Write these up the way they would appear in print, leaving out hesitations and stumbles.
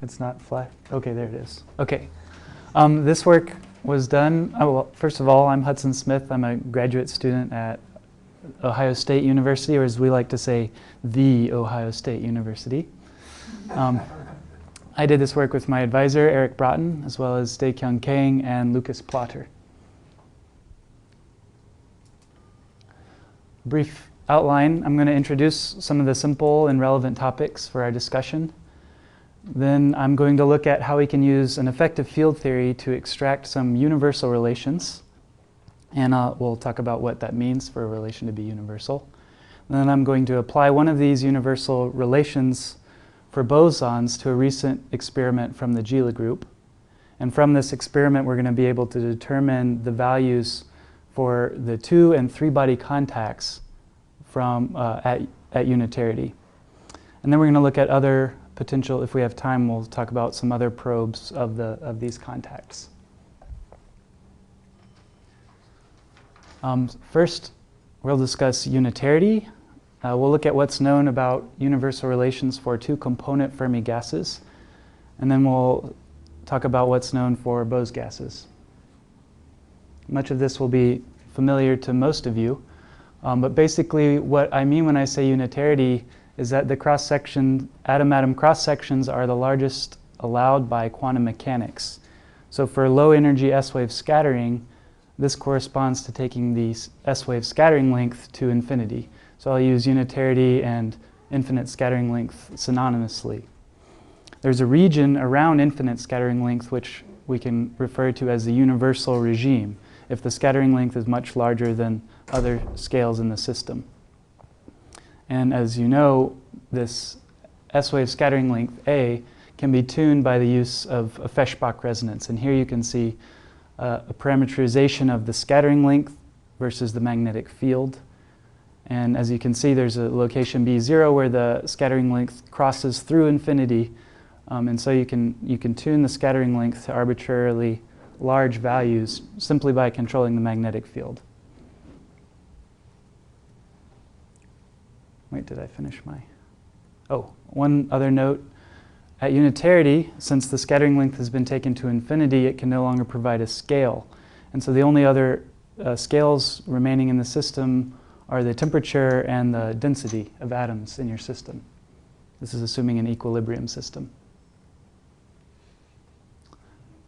It's not flat? Okay, there it is. Okay. This work was done, well, first of all, I'm Hudson Smith. I'm a graduate student at Ohio State University, or as we like to say, the Ohio State University. I did this work with my advisor, Eric Broughton, as well as Dae-Kyung Kang and Lucas Plotter. Brief outline, I'm going to introduce some of the simple and relevant topics for our discussion. Then I'm going to look at how we can use an effective field theory to extract some universal relations. And we'll talk about what that means for a relation to be universal. And then I'm going to apply one of these universal relations for bosons to a recent experiment from the Gila group. And from this experiment, we're going to be able to determine the values for the 2- and 3-body contacts from, at unitarity. And then we're going to look at other potential, if we have time, we'll talk about some other probes of these contacts. First, we'll discuss unitarity. We'll look at what's known about universal relations for 2-component Fermi gases. And then we'll talk about what's known for Bose gases. Much of this will be familiar to most of you. But basically, what I mean when I say unitarity is that the cross-section, atom-atom cross-sections are the largest allowed by quantum mechanics. So for low-energy S-wave scattering, this corresponds to taking the S-wave scattering length to infinity. So I'll use unitarity and infinite scattering length synonymously. There's a region around infinite scattering length which we can refer to as the universal regime, if the scattering length is much larger than other scales in the system. And as you know, this S-wave scattering length A can be tuned by the use of a Feshbach resonance. And here you can see a parameterization of the scattering length versus the magnetic field. And as you can see, there's a location B0 where the scattering length crosses through infinity. And so you can tune the scattering length to arbitrarily large values simply by controlling the magnetic field. Wait, did I finish my... Oh, one other note. At unitarity, since the scattering length has been taken to infinity, it can no longer provide a scale. And so the only other scales remaining in the system are the temperature and the density of atoms in your system. This is assuming an equilibrium system.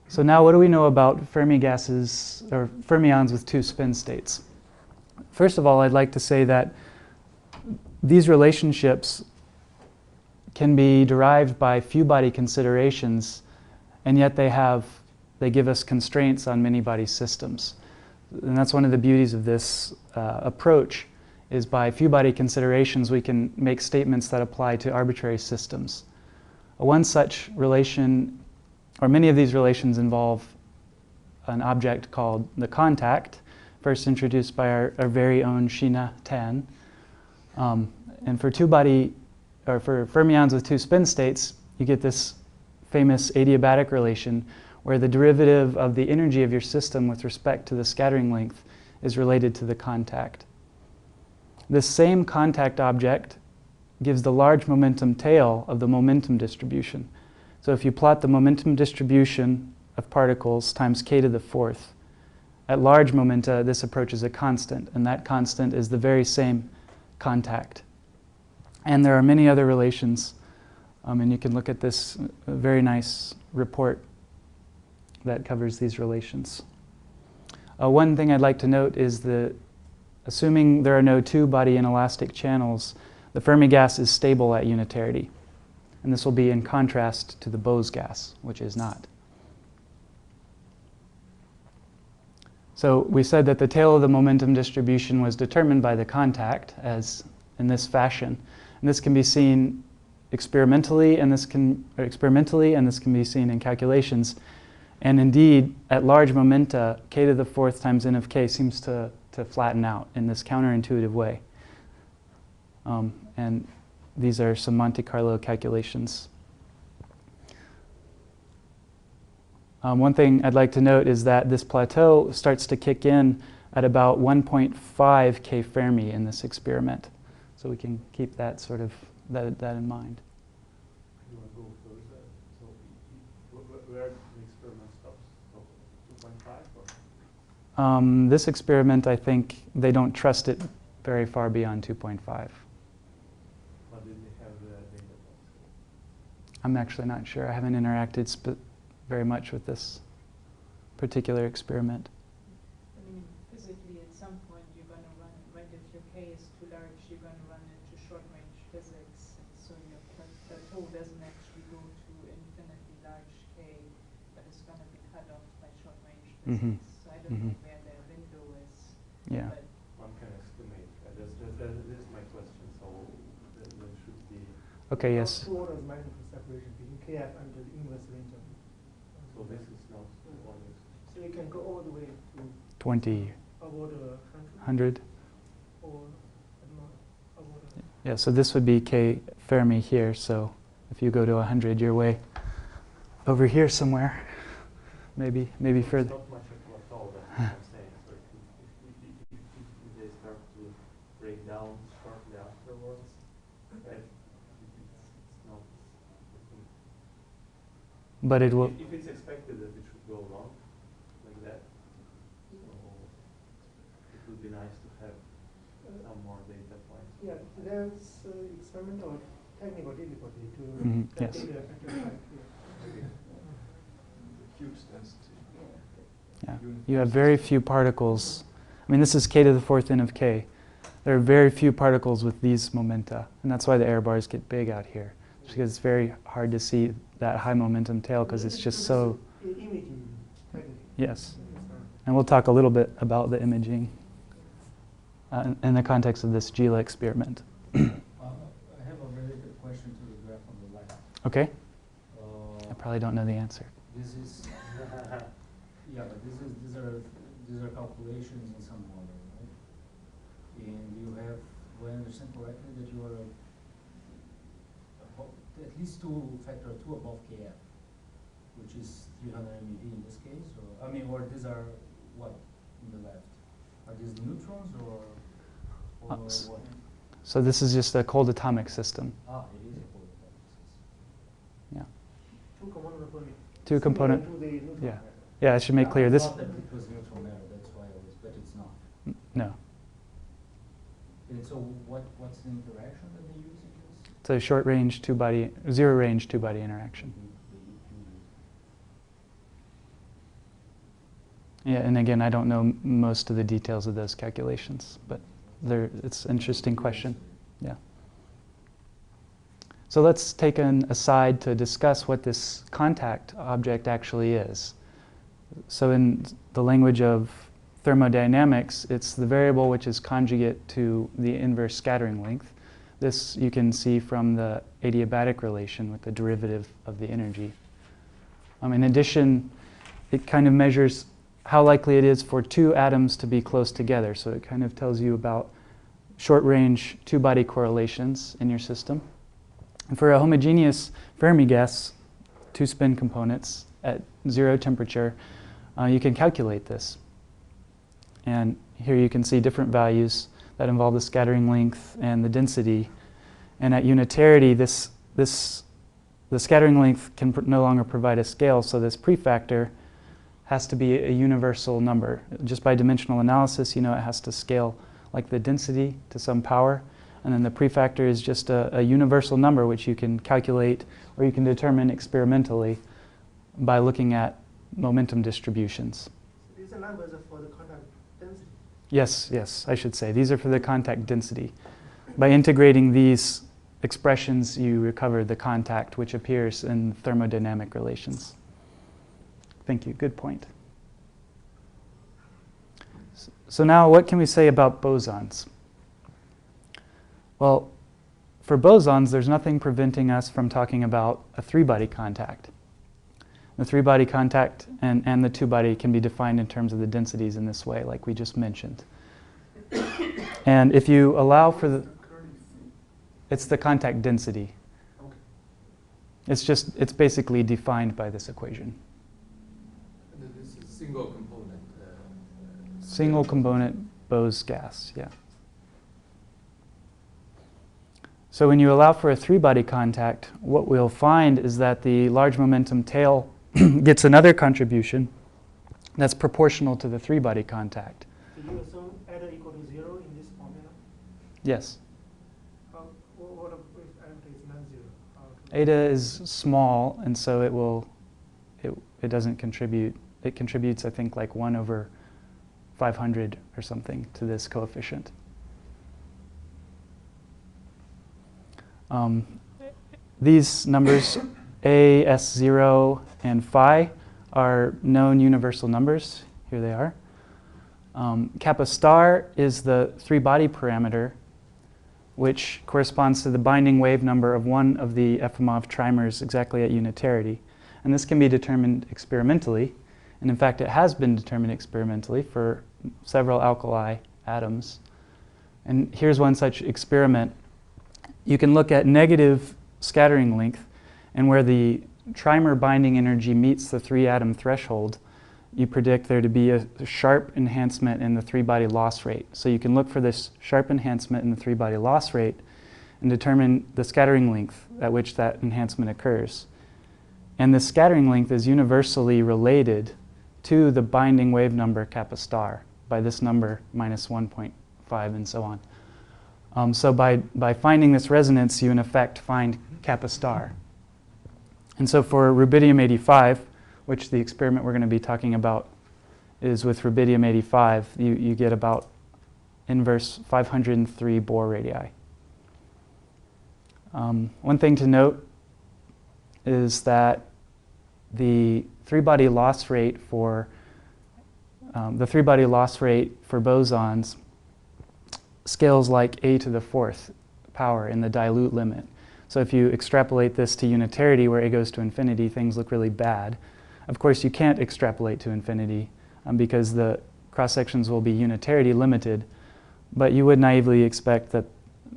So now what do we know about Fermi gases, or fermions with 2 spin states? First of all, I'd like to say that these relationships can be derived by few-body considerations, and yet they give us constraints on many-body systems. And that's one of the beauties of this approach, is by few-body considerations we can make statements that apply to arbitrary systems. One such relation, or many of these relations, involve an object called the contact, first introduced by our very own Sheena Tan. And for for fermions with 2 spin states, you get this famous adiabatic relation where the derivative of the energy of your system with respect to the scattering length is related to the contact. This same contact object gives the large momentum tail of the momentum distribution. So if you plot the momentum distribution of particles times k to the 4th, at large momenta, this approaches a constant, and that constant is the very same contact. And there are many other relations, and you can look at this very nice report that covers these relations. One thing I'd like to note is that assuming there are no 2-body inelastic channels, the Fermi gas is stable at unitarity. And this will be in contrast to the Bose gas, which is not. So we said that the tail of the momentum distribution was determined by the contact, as in this fashion. And this can be seen experimentally, and this can be seen in calculations. And indeed, at large momenta, k to the 4th times n of k seems to flatten out in this counterintuitive way. And these are some Monte Carlo calculations. One thing I'd like to note is that this plateau starts to kick in at about 1.5 K Fermi in this experiment. So we can keep that in mind. You want to go further? So This experiment, I think they don't trust it very far beyond 2.5. But did they have the data points? I'm actually not sure. I haven't interacted very much with this particular experiment. I mean, physically, at some point, you're going to run, right? If your K is too large, you're going to run into short-range physics. And so your plateau doesn't actually go to infinitely large K, but it's going to be cut off by short-range physics. So I don't know where their window is. Yeah. But One can estimate. This is my question. So there should be. Okay, yes. Two orders of magnitude separation between KF and the inverse range of. So this is not one. So you can go all the way to 20, about 100. or I don't know, about Yeah, so this would be K Fermi here. So if you go to 100, you're way over here somewhere. Maybe further. It's not much of a plateau, that's what I'm saying. So if they start to break down shortly afterwards, right, it's not. But it will. If it's expected that it should go along like that, so it would be nice to have some more data points. yeah, there's experiment or technical difficulty to Yes. calculate the effective height here. Huge density. Yeah. You have very few particles. I mean, this is k to the fourth n of k. There are very few particles with these momenta, and that's why the error bars get big out here. Just because it's very hard to see that high momentum tail because it's just so. Imaging technique. Yes. And we'll talk a little bit about the imaging in the context of this GILA experiment. I have a related question to the graph on the left. Okay? Uh, I probably don't know the answer. This is, yeah, but these are calculations in some order, right? And you have, do I understand correctly that you are at least factor 2 above KF, which is 300 MeV in this case, or I mean, or these are what in the left? Are these neutrons or what? So this is just a cold atomic system. Ah, it is a cold atomic system. Yeah. Two component only. Two component. To the neutron Yeah. matter. Yeah, I should make clear I this. thought that it was neutral matter, that's why I was, but it's not. No. And so what's the interaction that they use in this? It's a short range two-body, zero range two-body interaction. Yeah, and again, I don't know most of the details of those calculations, but it's an interesting question. Yeah. So let's take an aside to discuss what this contact object actually is. So in the language of thermodynamics, it's the variable which is conjugate to the inverse scattering length. This you can see from the adiabatic relation with the derivative of the energy. In addition, it kind of measures how likely it is for two atoms to be close together. So it kind of tells you about short-range two-body correlations in your system. And for a homogeneous Fermi gas, two spin components at zero temperature, you can calculate this. And here you can see different values that involve the scattering length and the density. And at unitarity, the scattering length can no longer provide a scale, so this prefactor has to be a universal number. Just by dimensional analysis, you know it has to scale like the density to some power. And then the prefactor is just a universal number which you can calculate or you can determine experimentally by looking at momentum distributions. So these are numbers for the contact density. Yes, I should say. These are for the contact density. By integrating these expressions, you recover the contact which appears in thermodynamic relations. Thank you, good point. So now what can we say about bosons? Well, for bosons, there's nothing preventing us from talking about a three-body contact. The three-body contact and the two-body can be defined in terms of the densities in this way, like we just mentioned. And if you allow for the... It's the contact density. It's basically defined by this equation. And this is single component. Single component Bose gas, yeah. So when you allow for a three-body contact, what we'll find is that the large momentum tail gets another contribution, that's proportional to the three-body contact. So you assume eta equal to 0 in this formula? Yes. What if eta is non-zero? Eta is small, and so it doesn't contribute. It contributes, I think, like 1 over 500 or something to this coefficient. These numbers, A, S0, and phi, are known universal numbers. Here they are. Kappa Star is the three-body parameter, which corresponds to the binding wave number of one of the Efimov trimers exactly at unitarity. And this can be determined experimentally. And in fact, it has been determined experimentally for several alkali atoms. And here's one such experiment. You can look at negative scattering length, and where the trimer binding energy meets the 3-atom threshold, you predict there to be a sharp enhancement in the three-body loss rate. So you can look for this sharp enhancement in the three-body loss rate and determine the scattering length at which that enhancement occurs. And the scattering length is universally related to the binding wave number Kappa Star by this number minus 1.5 and so on. So by finding this resonance, you in effect find Kappa Star. And so for rubidium-85, which the experiment we're going to be talking about is with rubidium-85, you get about inverse 503 Bohr radii. One thing to note is that the three-body loss rate for bosons scales like a to the 4th power in the dilute limit. So if you extrapolate this to unitarity, where a goes to infinity, things look really bad. Of course, you can't extrapolate to infinity because the cross-sections will be unitarity limited, but you would naively expect that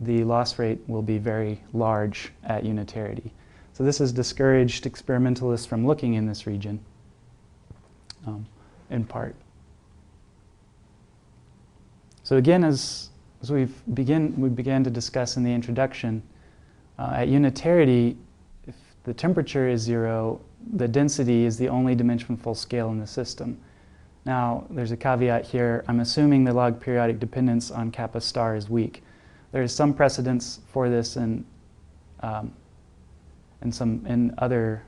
the loss rate will be very large at unitarity. So this has discouraged experimentalists from looking in this region, in part. So again, as we began to discuss in the introduction, at unitarity, if the temperature is 0, the density is the only dimensionful scale in the system. Now, there's a caveat here. I'm assuming the log periodic dependence on Kappa Star is weak. There is some precedence for this in other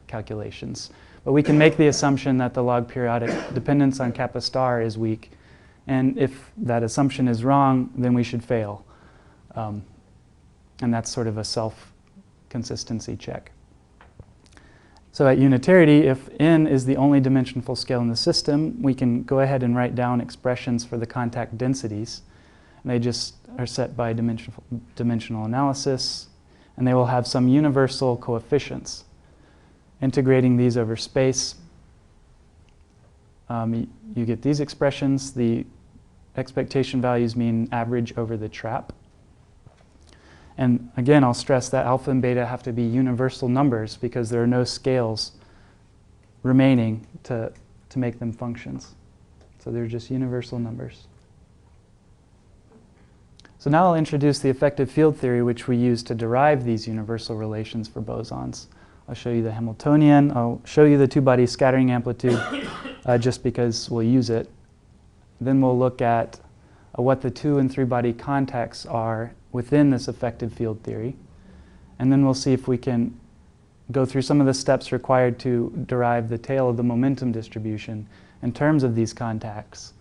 calculations. But we can make the assumption that the log periodic dependence on Kappa Star is weak. And if that assumption is wrong, then we should fail. And that's sort of a self-consistency check. So at unitarity, if n is the only dimensionful scale in the system, we can go ahead and write down expressions for the contact densities. And they just are set by dimensional analysis, and they will have some universal coefficients. Integrating these over space, you get these expressions. The expectation values mean average over the trap. And again, I'll stress that alpha and beta have to be universal numbers because there are no scales remaining to make them functions. So they're just universal numbers. So now I'll introduce the effective field theory, which we use to derive these universal relations for bosons. I'll show you the Hamiltonian. I'll show you the two-body scattering amplitude just because we'll use it. Then we'll look at what the 2- and 3-body contacts are within this effective field theory. And then we'll see if we can go through some of the steps required to derive the tail of the momentum distribution in terms of these contacts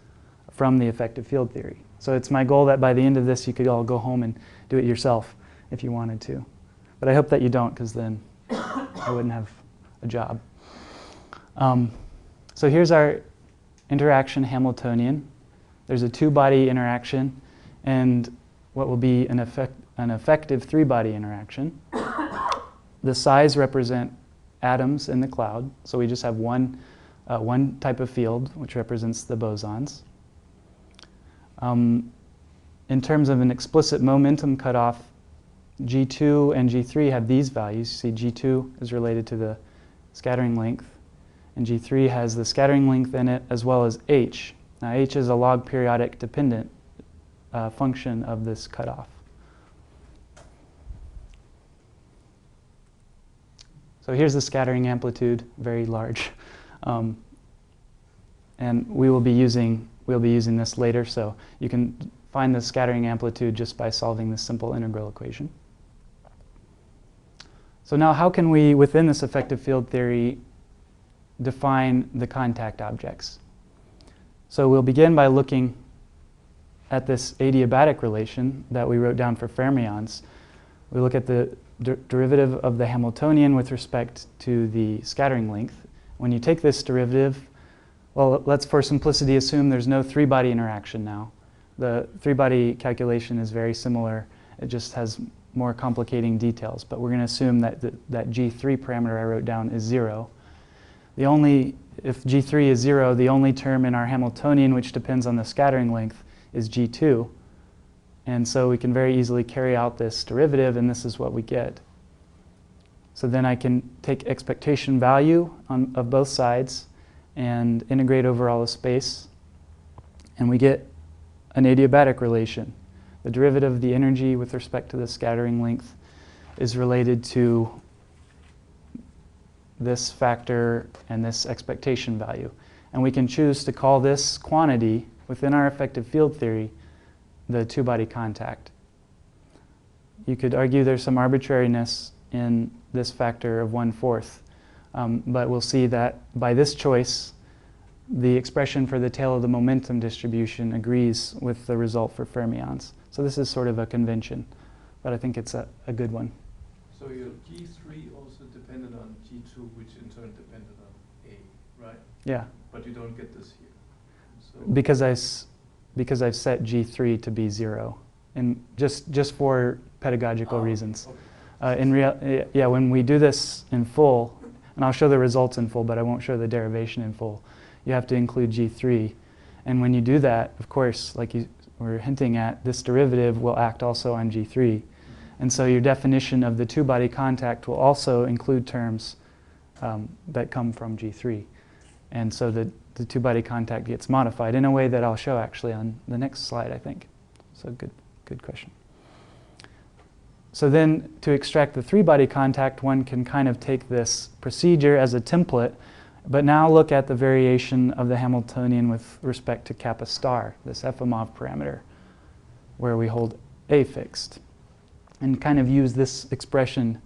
from the effective field theory. So it's my goal that by the end of this you could all go home and do it yourself if you wanted to. But I hope that you don't, because then I wouldn't have a job. So here's our interaction Hamiltonian. There's a 2-body interaction and what will be an effective 3-body interaction. The size represent atoms in the cloud, so we just have one type of field, which represents the bosons. In terms of an explicit momentum cutoff, G2 and G3 have these values. You see G2 is related to the scattering length, and G3 has the scattering length in it as well as H. Now H is a log periodic dependent function of this cutoff. So here's the scattering amplitude, very large. and we'll be using this later, so you can find the scattering amplitude just by solving this simple integral equation. So now how can we, within this effective field theory, define the contact objects? So we'll begin by looking at this adiabatic relation that we wrote down for fermions. We look at the derivative of the Hamiltonian with respect to the scattering length. When you take this derivative, well, let's for simplicity assume there's no three-body interaction now. The three-body calculation is very similar. It just has more complicating details, but we're going to assume that that G3 parameter I wrote down is 0. If G3 is 0, the only term in our Hamiltonian which depends on the scattering length is G2. And so we can very easily carry out this derivative, and this is what we get. So then I can take expectation value of both sides and integrate over all the space, and we get an adiabatic relation. The derivative of the energy with respect to the scattering length is related to this factor and this expectation value. And we can choose to call this quantity within our effective field theory the two-body contact. You could argue there's some arbitrariness in this factor of 1/4, but we'll see that by this choice, the expression for the tail of the momentum distribution agrees with the result for fermions. So this is sort of a convention, but I think it's a good one. So your G3 also depended on G2, which in turn depended on A, right? Yeah, But you don't get this here. So because I've set G3 to be 0, and just for pedagogical reasons. Okay. Yeah, when we do this in full, and I'll show the results in full, but I won't show the derivation in full, you have to include G3. And when you do that, of course, like you were hinting at, this derivative will act also on G3. And so your definition of the two-body contact will also include terms that come from G3. And so the two-body contact gets modified in a way that I'll show actually on the next slide, I think. So good question. So then to extract the three-body contact, one can kind of take this procedure as a template, but now look at the variation of the Hamiltonian with respect to Kappa Star, this Efimov parameter, where we hold A fixed, and kind of use this expression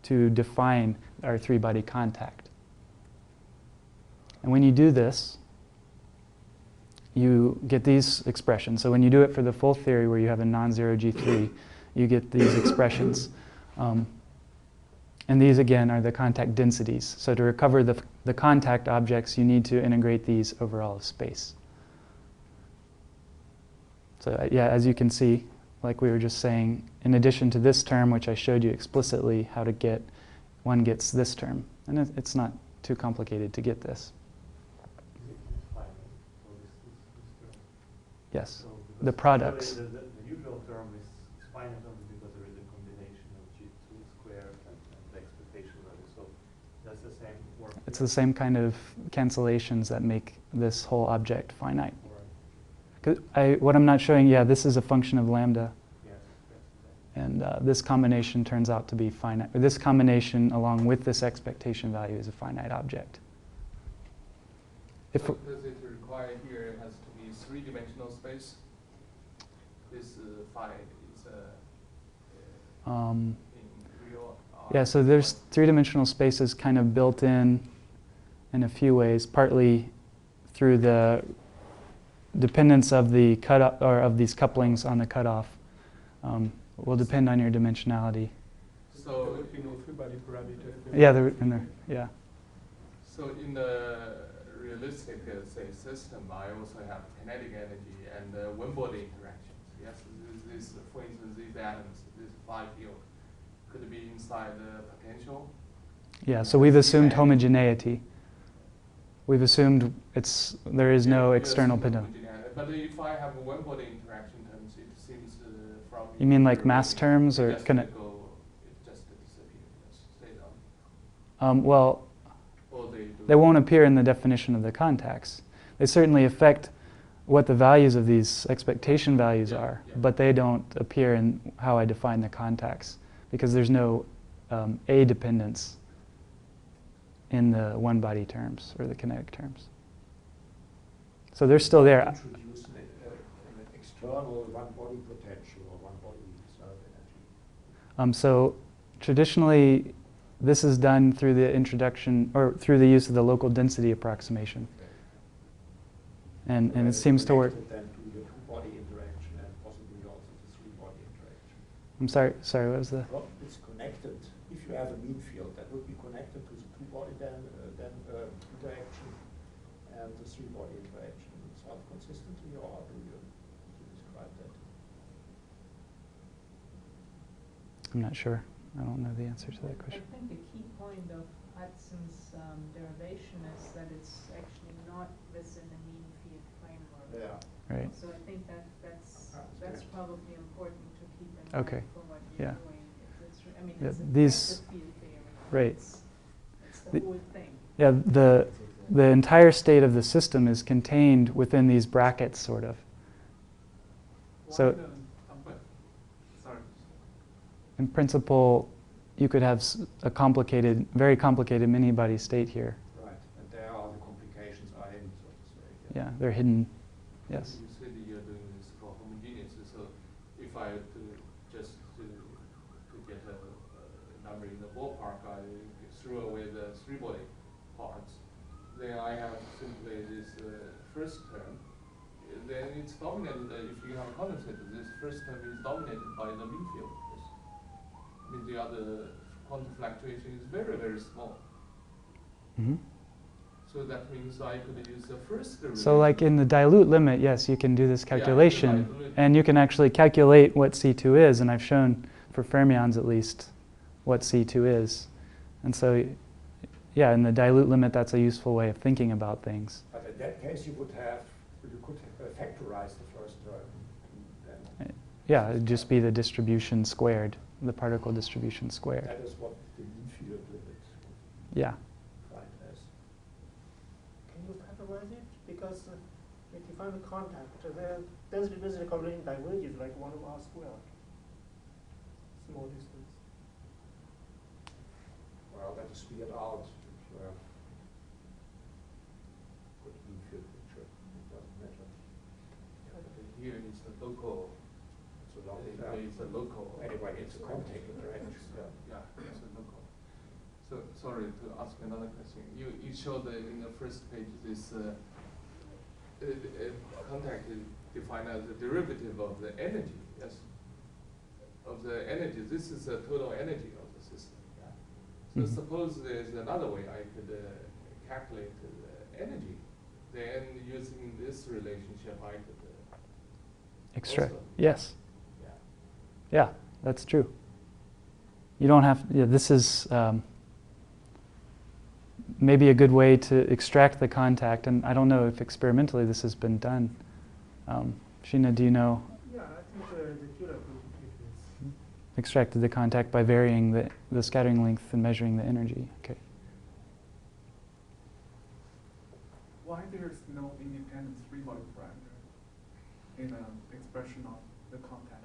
to define our three-body contact. And when you do this, you get these expressions. So when you do it for the full theory where you have a non-zero G3, you get these expressions. And these, again, are the contact densities. So to recover the contact objects, you need to integrate these over all of space. So yeah, as you can see, like we were just saying, in addition to this term, which I showed you explicitly how to get, one gets this term. And it's not too complicated to get this. Yes, So the because products. usually the usual term is finite only because there is a combination of G2 squared and the expectation value. So that's the same work. It's the same kind of cancellations that make this whole object finite. What I'm not showing, yeah, this is a function of lambda, Yes, and this combination turns out to be finite. Or this combination, along with this expectation value, is a finite object. So does it require here it has to be three-dimensional space? This phi is in real. Yeah, so there's three-dimensional spaces kind of built in a few ways, partly through the dependence of the cutoff, or of these couplings on the cutoff. Will depend on your dimensionality. So there would be no three-body parameter. Yeah, they're in there. Yeah. So in the realistic, say, system, I also have kinetic energy and one-body interactions. Yes, this, for instance, these atoms, this phi field, could be inside the potential. Yeah. So we've assumed homogeneity. We've assumed there is no external potential. But if I have a one-body interaction terms, it seems from. You mean like mass terms, or it can it? just disappears, stay down. Well, Or they won't appear in the definition of the contacts. They certainly affect what the values of these expectation values are, but they don't appear in how I define the contacts, because there's no A dependence in the one-body terms or the kinetic terms. So they're still there. Introduce an external one-body potential or one-body reserve energy. So traditionally, this is done through the introduction or through the use of the local density approximation, and it seems to work. Connected then to the two-body interaction and possibly also the three-body interaction. I'm sorry. What was the? Well, it's connected. If you have a mean field, that would be connected to the two-body interaction and the three-body interaction. Sound consistently, or how do you describe that? I'm not sure. I don't know the answer to that question. I think the key point of Hudson's derivation is that it's actually not within a mean field framework. Yeah. Right. So I think that's probably important to keep in Okay. mind for what you're Yeah. doing. I mean, Yeah, it's a these- passive field theory. Right. It's the whole thing. Yeah. The entire state of the system is contained within these brackets, sort of. So- Why the- sorry. In principle, you could have a complicated, very complicated mini-body state here. Right. And there are the complications are in, so to say. Yeah, they're hidden. Yes. You said that you're doing this for homogeneous, so if I to just to get a number in the ballpark, I threw away the three-body parts. Then I have simply this first term. Then it's dominated. If you have a condensate, this first term is dominated by the mean field. I mean, the other quantum fluctuation is very, very small. Mm-hmm. So that means I could use the first derivative. So like in the dilute limit, yes, you can do this calculation. dilute. And you can actually calculate what C2 is, and I've shown for fermions at least what C2 is. And so, yeah, in the dilute limit, that's a useful way of thinking about things. But in that case, you could factorize the first term. Then Yeah, it'd just be the distribution squared, the particle distribution squared. that is what the mean field limit Yeah. defined as. Can you factorize it? Because if you find the contact, the density combination diverges like 1 over r squared. Small distance. Well, that is figured out. If you have good mean field picture, it doesn't matter. Here is the local. It's a long It's a local. Anyway, it's a contact interaction. Yeah, it's a local. So sorry to ask another question. You showed in the first page this contact is defined as the derivative of the energy. Yes. Of the energy. This is the total energy of the system. Yeah. So Mhm. suppose there's another way I could calculate the energy. Then using this relationship, I could. Extract. Also. Yes. Yeah. Yeah, that's true. You don't have, yeah, this is maybe a good way to extract the contact, and I don't know if experimentally this has been done. Sheena, do you know? Yeah, I think the Euler group is. Extracted the contact by varying the scattering length and measuring the energy. Okay. Why there's no independent three-body parameter in an expression of the contact?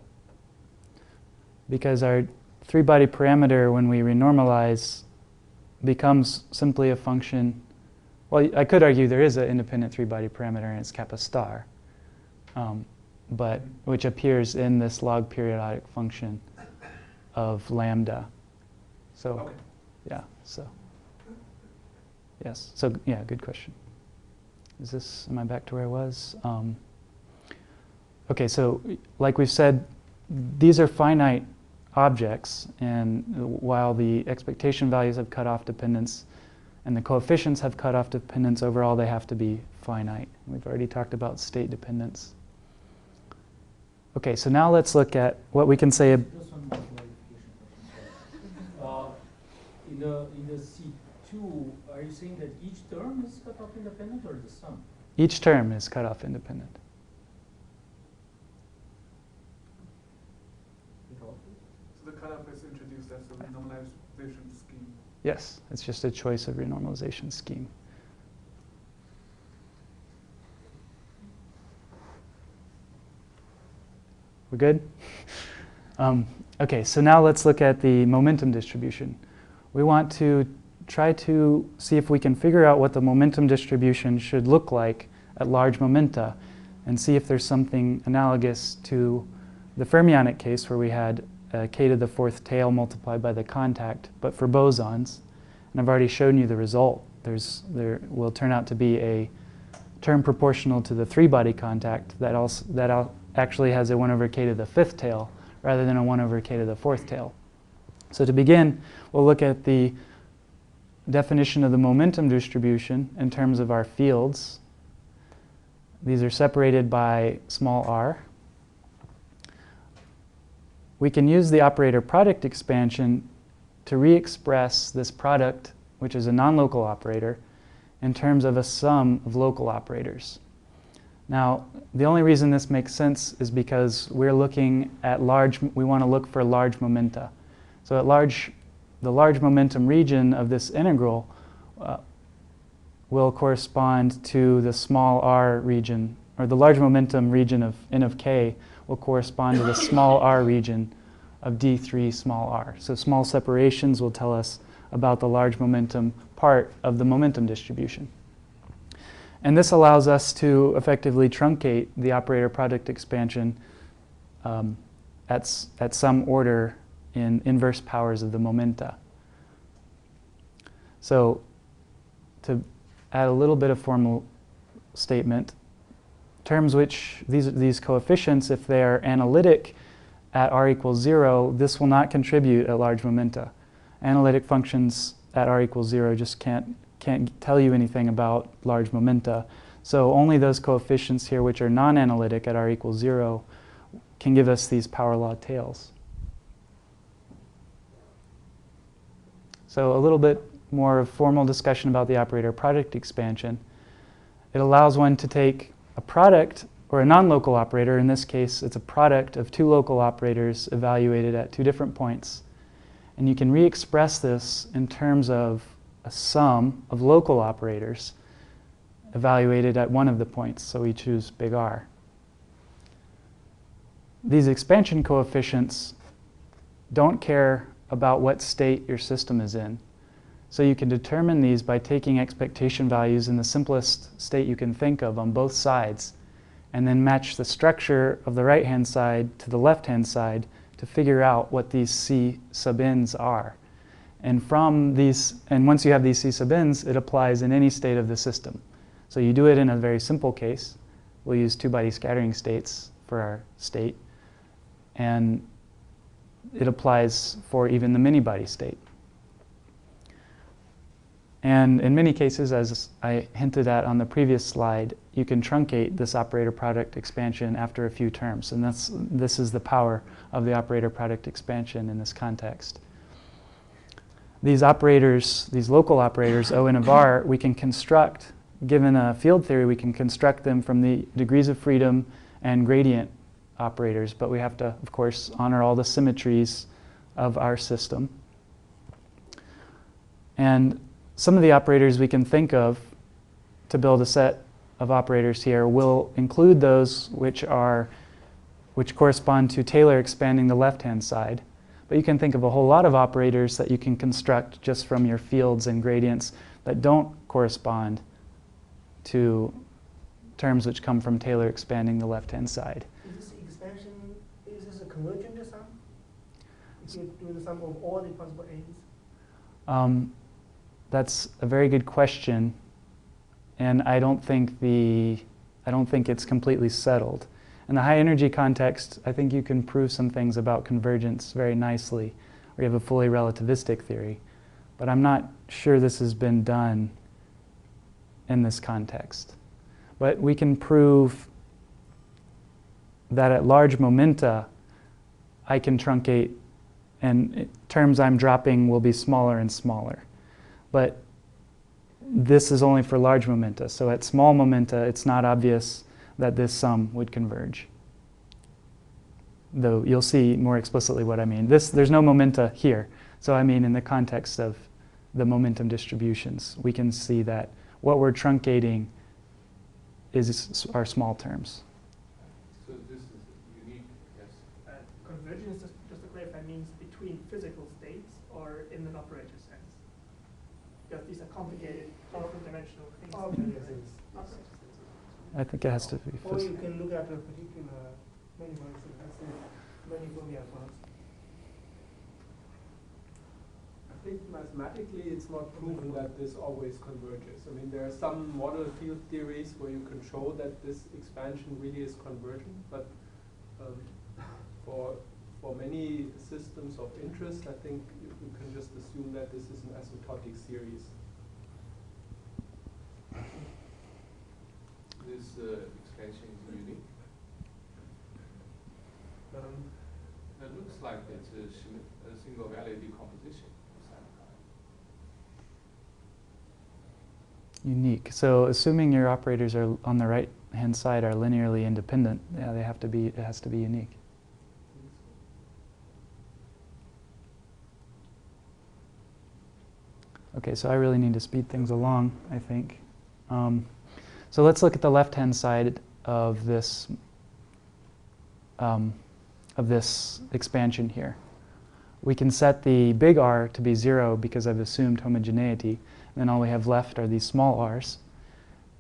Because our three-body parameter, when we renormalize, becomes simply a function. Well, I could argue there is an independent three-body parameter, and it's Kappa Star, but which appears in this log periodic function of lambda. So, Okay. yeah. So, yes. So, yeah. Good question. Am I back to where I was? Okay. So, like we've said, these are finite objects, and while the expectation values have cutoff dependence and the coefficients have cutoff dependence, overall they have to be finite. We've already talked about state dependence. Okay, so now let's look at what we can say. Just one more clarification question. In the C2, are you saying that each term is cutoff independent or the sum? Each term is cutoff independent. So the cutoff is introduced as a renormalization scheme. Yes, it's just a choice of renormalization scheme. We're good? Okay, so now let's look at the momentum distribution. We want to try to see if we can figure out what the momentum distribution should look like at large momenta and see if there's something analogous to the fermionic case where we had k to the fourth tail multiplied by the contact, but for bosons. And I've already shown you the result. There will turn out to be a term proportional to the three-body contact that actually has a 1 over k to the fifth tail rather than a 1 over k to the fourth tail. So to begin, we'll look at the definition of the momentum distribution in terms of our fields. These are separated by small r. We can use the operator product expansion to re-express this product, which is a non-local operator, in terms of a sum of local operators. Now, the only reason this makes sense is because we're looking at we want to look for large momenta. So at the large momentum region of this integral will correspond to the small r region, or the large momentum region of n of k will correspond to the small r region of d3 small r. So small separations will tell us about the large momentum part of the momentum distribution. And this allows us to effectively truncate the operator product expansion at some order in inverse powers of the momenta. So to add a little bit of formal statement, terms which these coefficients, if they are analytic at r equals 0, this will not contribute at large momenta. Analytic functions at r equals 0 just can't tell you anything about large momenta. So only those coefficients here which are non-analytic at r equals 0 can give us these power law tails. So a little bit more of formal discussion about the operator product expansion. It allows one to take a product or a non-local operator. In this case, it's a product of two local operators evaluated at two different points. And you can re-express this in terms of a sum of local operators evaluated at one of the points. So we choose big R. These expansion coefficients don't care about what state your system is in. So you can determine these by taking expectation values in the simplest state you can think of on both sides, and then match the structure of the right-hand side to the left-hand side to figure out what these C sub n's are. And once you have these C sub n's, it applies in any state of the system. So you do it in a very simple case. We'll use two-body scattering states for our state. And it applies for even the many-body state. And in many cases, as I hinted at on the previous slide, you can truncate this operator product expansion after a few terms. And this is the power of the operator product expansion in this context. These operators, these local operators, O and of R, we can construct, given a field theory, we can construct them from the degrees of freedom and gradient operators. But we have to, of course, honor all the symmetries of our system. And some of the operators we can think of to build a set of operators here will include those which correspond to Taylor expanding the left-hand side. But you can think of a whole lot of operators that you can construct just from your fields and gradients that don't correspond to terms which come from Taylor expanding the left-hand side. Is this expansion, is this a convergent sum? If you do the sum of all the possible n's? That's a very good question, and I don't think it's completely settled. In the high energy context, I think you can prove some things about convergence very nicely, or you have a fully relativistic theory. But I'm not sure this has been done in this context. But we can prove that at large momenta, I can truncate, and terms I'm dropping will be smaller and smaller. But this is only for large momenta. So at small momenta, it's not obvious that this sum would converge. Though you'll see more explicitly what I mean. There's no momenta here. So I mean in the context of the momentum distributions, we can see that what we're truncating are small terms. So this is unique, yes. Convergence, just to clarify, means between physical states or in an operator sense? Because these are complicated, multi-dimensional things. Okay. I think it has to be. Or you can look at a particular manifold, so let's say many Fermi alphas. I think mathematically it's not proven that this always converges. I mean, there are some model field theories where you can show that this expansion really is convergent, but for many systems of interest, I think you can just assume that this is an asymptotic series. This expansion is unique. It looks like it's a single value decomposition of some kind. Unique. So assuming your operators are on the right hand side are linearly independent, yeah, they have to be. It has to be unique. Okay, so I really need to speed things along, I think. So let's look at the left-hand side of this expansion here. We can set the big R to be 0 because I've assumed homogeneity. And then all we have left are these small r's.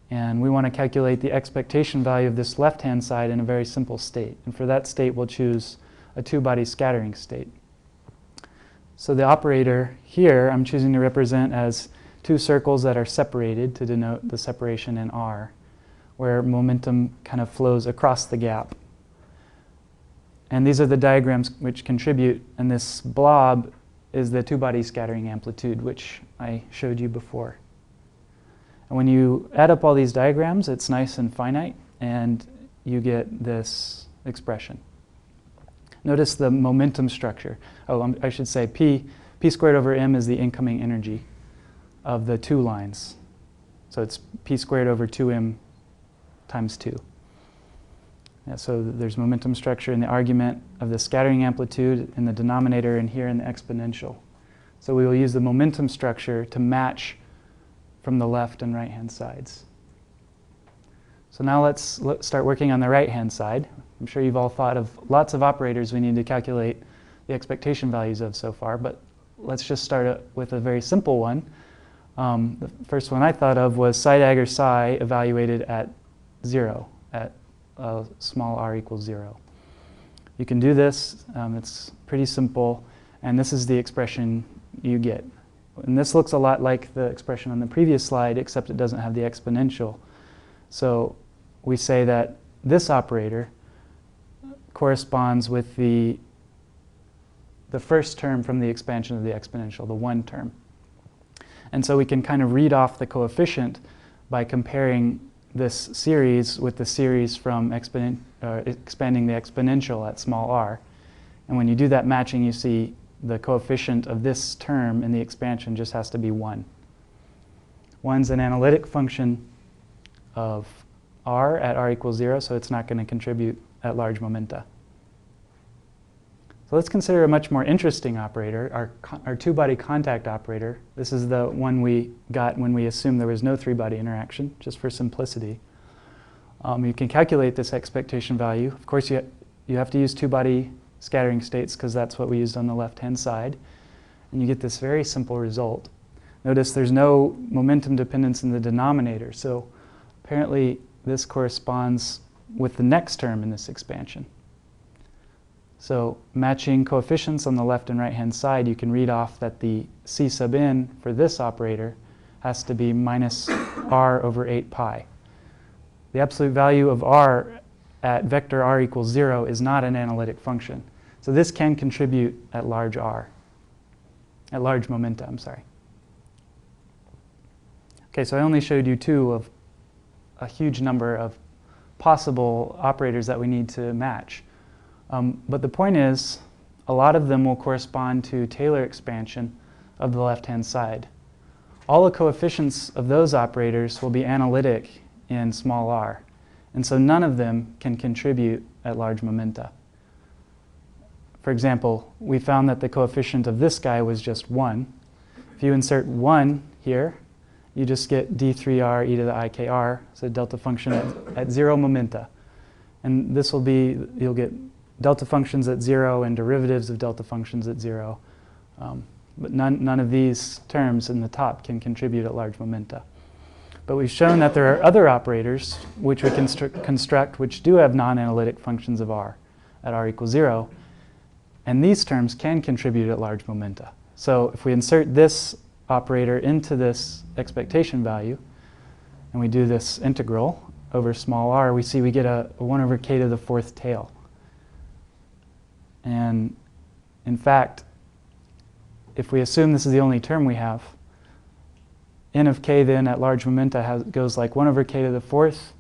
And we want to calculate the expectation value of this left-hand side in a very simple state. And for that state, we'll choose a two-body scattering state. So the operator here, I'm choosing to represent as two circles that are separated to denote the separation in R, where momentum kind of flows across the gap. And these are the diagrams which contribute, and this blob is the two-body scattering amplitude, which I showed you before. And when you add up all these diagrams, it's nice and finite, and you get this expression. Notice the momentum structure. Oh, I should say P squared over m is the incoming energy of the two lines. So it's P squared over 2m times 2. Yeah, so there's momentum structure in the argument of the scattering amplitude in the denominator and here in the exponential. So we will use the momentum structure to match from the left and right hand sides. So now let's start working on the right hand side. I'm sure you've all thought of lots of operators we need to calculate the expectation values of so far, but let's just start with a very simple one. The first one I thought of was psi dagger psi evaluated at 0, at small r equals 0. You can do this, it's pretty simple, and this is the expression you get. And this looks a lot like the expression on the previous slide, except it doesn't have the exponential. So we say that this operator corresponds with the first term from the expansion of the exponential, the 1 term. And so we can kind of read off the coefficient by comparing this series with the series from expanding the exponential at small r. And when you do that matching, you see the coefficient of this term in the expansion just has to be 1. 1's an analytic function of r at r equals 0, so it's not going to contribute at large momenta. So let's consider a much more interesting operator, our two-body contact operator. This is the one we got when we assumed there was no three-body interaction, just for simplicity. You can calculate this expectation value. Of course, you have to use two-body scattering states because that's what we used on the left-hand side. And you get this very simple result. Notice there's no momentum dependence in the denominator, so apparently this corresponds with the next term in this expansion. So matching coefficients on the left and right-hand side, you can read off that the C sub n for this operator has to be minus r over 8 pi. The absolute value of r at vector r equals 0 is not an analytic function. So this can contribute at large r, at large momenta, I'm sorry. Okay, so I only showed you two of a huge number of possible operators that we need to match. But the point is, a lot of them will correspond to Taylor expansion of the left-hand side. All the coefficients of those operators will be analytic in small r. And so none of them can contribute at large momenta. For example, we found that the coefficient of this guy was just 1. If you insert 1 here, you just get d3r e to the ikr, so delta function at 0 momenta. And this will be, you'll get delta functions at 0 and derivatives of delta functions at 0. But none of these terms in the top can contribute at large momenta. But we've shown that there are other operators which we can construct which do have non-analytic functions of r at r equals 0. And these terms can contribute at large momenta. So if we insert this operator into this expectation value, and we do this integral over small r, we see we get a 1 over k to the 4th tail. And in fact, if we assume this is the only term we have, n of k then at large momenta goes like 1 over k to the 4th,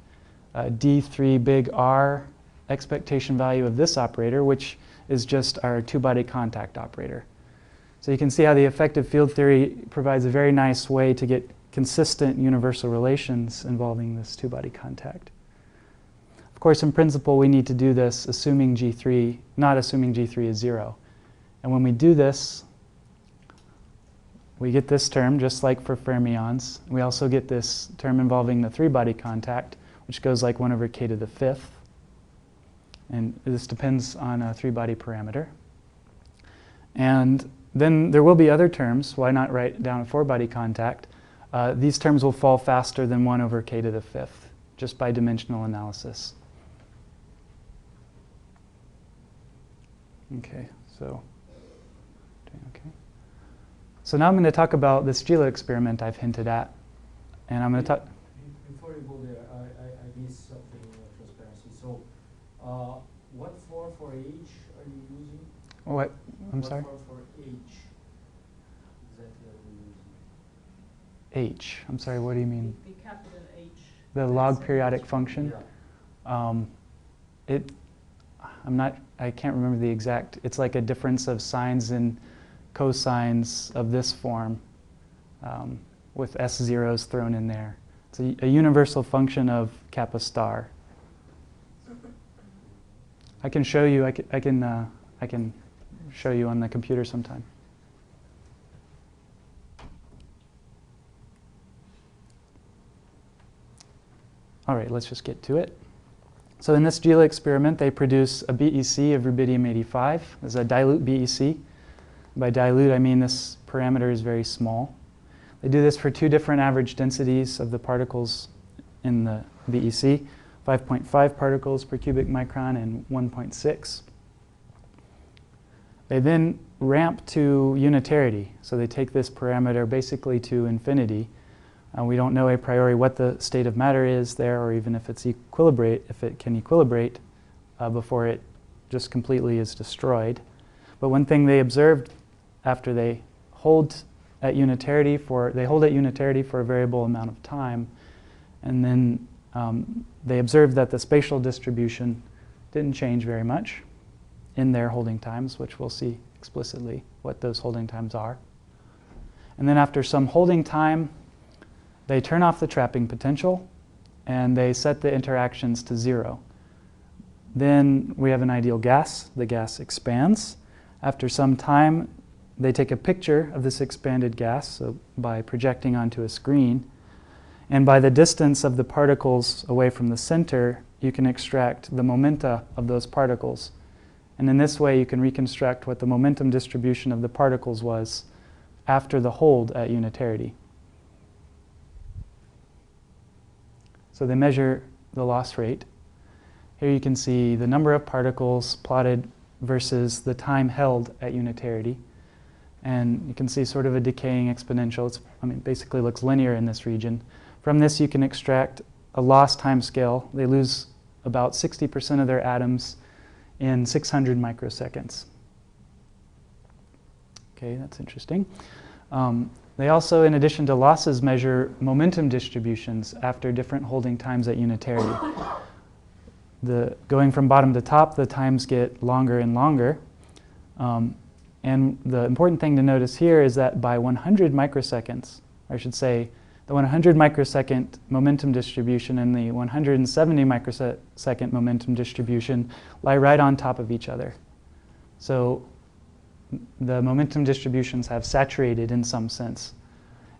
d3 big R expectation value of this operator, which is just our two-body contact operator. So you can see how the effective field theory provides a very nice way to get consistent universal relations involving this two-body contact. Of course, in principle, we need to do this assuming G3, not assuming G3 is 0. And when we do this, we get this term, just like for fermions. We also get this term involving the three-body contact, which goes like 1 over k to the 5th. And this depends on a three-body parameter. And then there will be other terms. Why not write down a four-body contact? These terms will fall faster than 1 over k to the 5th, just by dimensional analysis. Okay, so now I'm going to talk about this GILA experiment I've hinted at. And I'm going to talk... Before you go there, I missed something in transparency. So, what form for H are you using? What? I'm sorry? What form for H exactly are you using? H. I'm sorry, what do you mean? The capital H. The log periodic function? Yeah. I can't remember the exact, it's like a difference of sines and cosines of this form with S zeros thrown in there. It's a universal function of Kappa Star. I can show you, I can show you on the computer sometime. All right, let's just get to it. So in this GILA experiment, they produce a BEC of rubidium-85. This is a dilute BEC. By dilute, I mean this parameter is very small. They do this for two different average densities of the particles in the BEC, 5.5 particles per cubic micron and 1.6. They then ramp to unitarity. So they take this parameter basically to infinity. We don't know a priori what the state of matter is there, or even if it's if it can equilibrate before it just completely is destroyed. But one thing they observed after they hold at unitarity for a variable amount of time, and then they observed that the spatial distribution didn't change very much in their holding times, which we'll see explicitly what those holding times are. And then after some holding time, they turn off the trapping potential and they set the interactions to 0. Then we have an ideal gas. The gas expands. After some time, they take a picture of this expanded gas, so by projecting onto a screen. And by the distance of the particles away from the center, you can extract the momenta of those particles. And in this way, you can reconstruct what the momentum distribution of the particles was after the hold at unitarity. So they measure the loss rate. Here you can see the number of particles plotted versus the time held at unitarity. And you can see sort of a decaying exponential. Basically looks linear in this region. From this you can extract a loss time scale. They lose about 60% of their atoms in 600 microseconds. Okay, that's interesting. They also, in addition to losses, measure momentum distributions after different holding times at unitarity. Going from bottom to top, the times get longer and longer. And the important thing to notice here is that by 100 microseconds, or I should say, the 100 microsecond momentum distribution and the 170 microsecond momentum distribution lie right on top of each other. So the momentum distributions have saturated in some sense.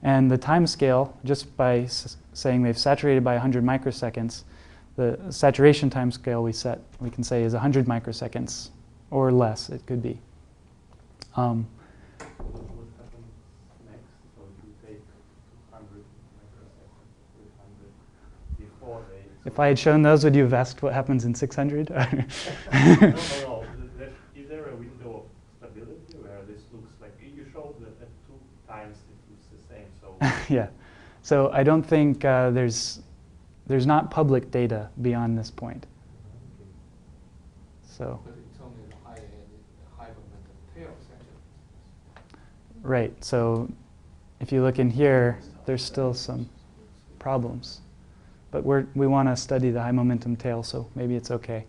And the time scale, just by saying they've saturated by 100 microseconds, the saturation time scale we can say is 100 microseconds or less, it could be. What happens next? So if you take 200 microseconds, 300 If I had shown those, would you have asked what happens in 600? No. Is there a window of stability where this looks like you showed that at 2 times it looks the same? So Yeah. So I don't think there's not public data beyond this point. So. But it's only the high momentum tail section. Right. So if you look in here, there's still some problems. But we want to study the high momentum tail, so maybe it's okay.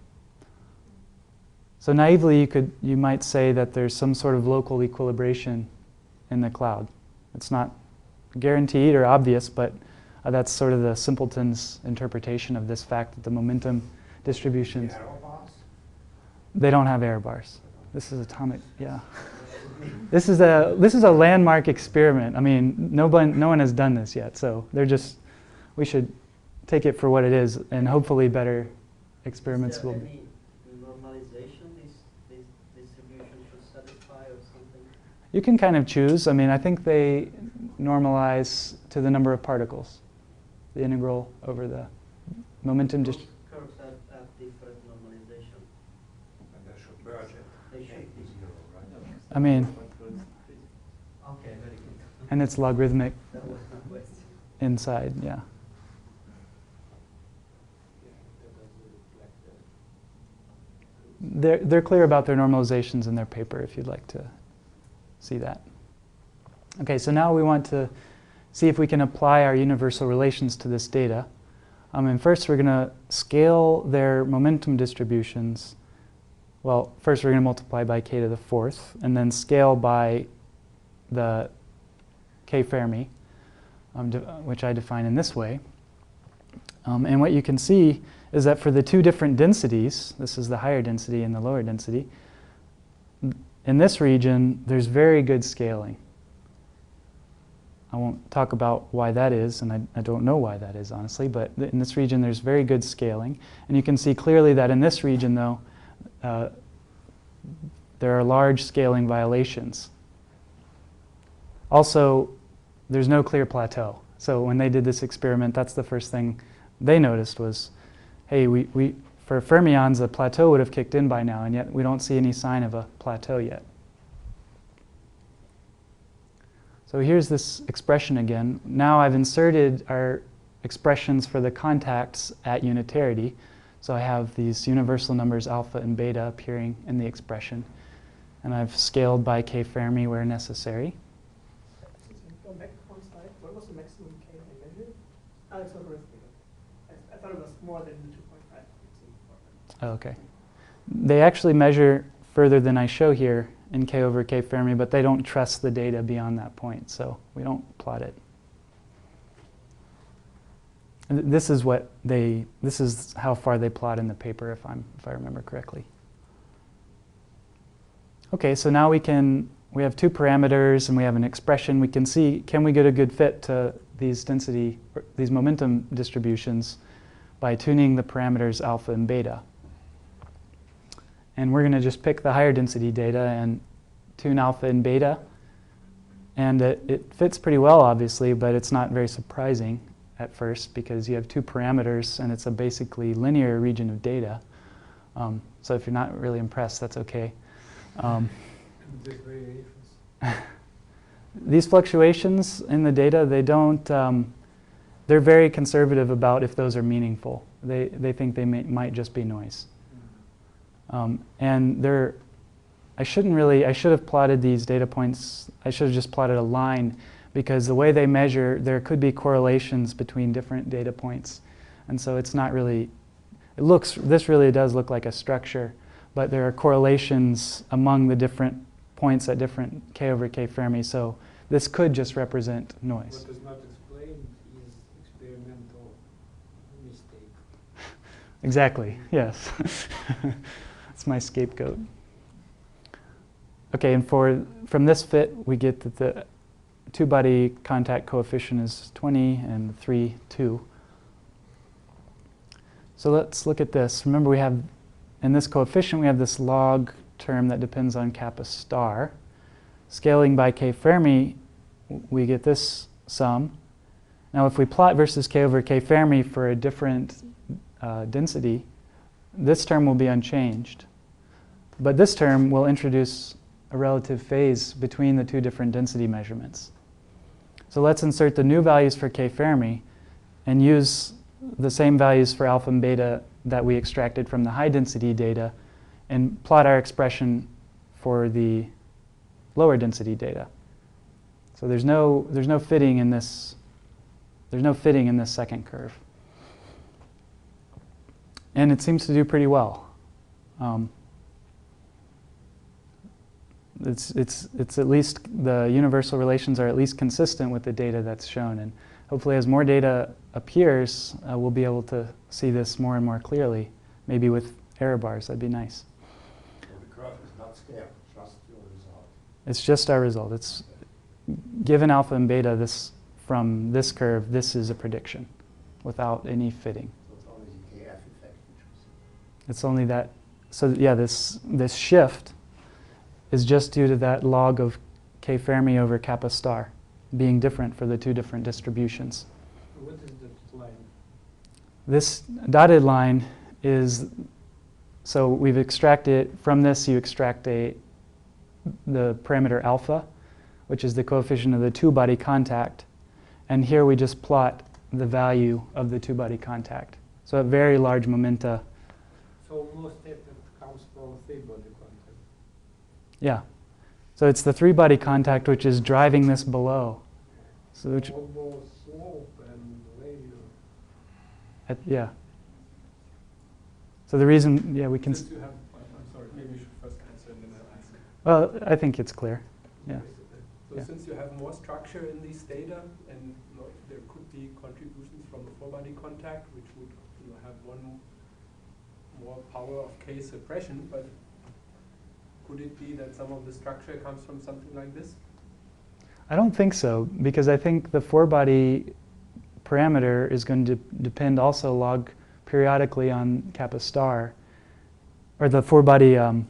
So naively, you might say that there's some sort of local equilibration in the cloud. It's not guaranteed or obvious, but that's sort of the simpleton's interpretation of this fact that the momentum distributions. Error bars? They don't have error bars. This is atomic. Yeah. This is a landmark experiment. I mean, no one has done this yet, so we should take it for what it is, and hopefully better experiments will be. Is there any normalization this distribution should satisfy or something? You can kind of choose. I mean, I think they normalize to the number of particles, the integral over the momentum. Those curves have different normalization. And they should merge it. They should be. I mean, Okay, very good. and it's logarithmic That was my question. inside, yeah. They're clear about their normalizations in their paper if you'd like to see that. Okay, so now we want to see if we can apply our universal relations to this data. And first we're going to scale their momentum distributions. Well, first we're going to multiply by k to the 4th, and then scale by the k Fermi, which I define in this way. And what you can see is that for the two different densities, this is the higher density and the lower density, in this region there's very good scaling. I won't talk about why that is, and I don't know why that is, honestly, but in this region there's very good scaling. And you can see clearly that in this region, though, there are large scaling violations. Also, there's no clear plateau. So when they did this experiment, that's the first thing they noticed was, hey, for fermions, a plateau would have kicked in by now, and yet we don't see any sign of a plateau yet. So here's this expression again. Now I've inserted our expressions for the contacts at unitarity. So I have these universal numbers alpha and beta appearing in the expression. And I've scaled by k Fermi where necessary. Go back one slide. What was the maximum K they measured? It's not worth it. I thought it was more than the 2.5. Okay. They actually measure further than I show here in k over k Fermi, but they don't trust the data beyond that point, so we don't plot it. And this is how far they plot in the paper, if I remember correctly. Okay, so now we have two parameters and we have an expression. We can see, can we get a good fit to these momentum distributions by tuning the parameters alpha and beta. And we're going to just pick the higher density data and tune alpha and beta. And it fits pretty well, obviously, but it's not very surprising at first because you have two parameters and it's a basically linear region of data. So if you're not really impressed, that's okay. These fluctuations in the data, they're very conservative about if those are meaningful. They think they might just be noise. And I should have plotted these data points, I should have just plotted a line because the way they measure, there could be correlations between different data points. And so it's not really, this really does look like a structure, but there are correlations among the different points at different k over k Fermi, so this could just represent noise. What does not explain is experimental mistake. Exactly, yes. That's my scapegoat. Okay, and from this fit, we get that the two-body contact coefficient is 20 and 3, 2. So let's look at this. Remember, we have, in this coefficient, we have this log term that depends on Kappa Star. Scaling by k Fermi, we get this sum. Now, if we plot versus k over k Fermi for a different density, this term will be unchanged. But this term will introduce a relative phase between the two different density measurements. So let's insert the new values for K Fermi and use the same values for alpha and beta that we extracted from the high density data and plot our expression for the lower density data. So there's no fitting in this. There's no fitting in this second curve, and it seems to do pretty well. It's at least, the universal relations are at least consistent with the data that's shown, and hopefully as more data appears, we'll be able to see this more and more clearly, maybe with error bars. That'd be nice. So the curve is not scared, just your result. It's just our result. It's given alpha and beta, this from this curve, this is a prediction without any fitting. So it's only the KF effect which we see. It's only that. So yeah, this shift is just due to that log of K Fermi over Kappa Star being different for the two different distributions. What is the line? This dotted line is, so we've extracted, from this you extract the parameter alpha, which is the coefficient of the two-body contact. And here we just plot the value of the two-body contact. So at very large momenta. So most effect comes from three-body contact. Yeah. So it's the three-body contact which is driving this below. So which, More slope and radius. yeah. So the reason, yeah, we can. Since you have, I'm sorry, maybe you should first answer and then I'll ask. Well, I think it's clear. Yeah. So Yeah. since you have more structure in these data, and there could be contributions from the four-body contact, which would have one more power of K suppression, but could it be that some of the structure comes from something like this? I don't think so, because I think the four-body parameter is going to depend also log periodically on Kappa Star, or the four-body, I'm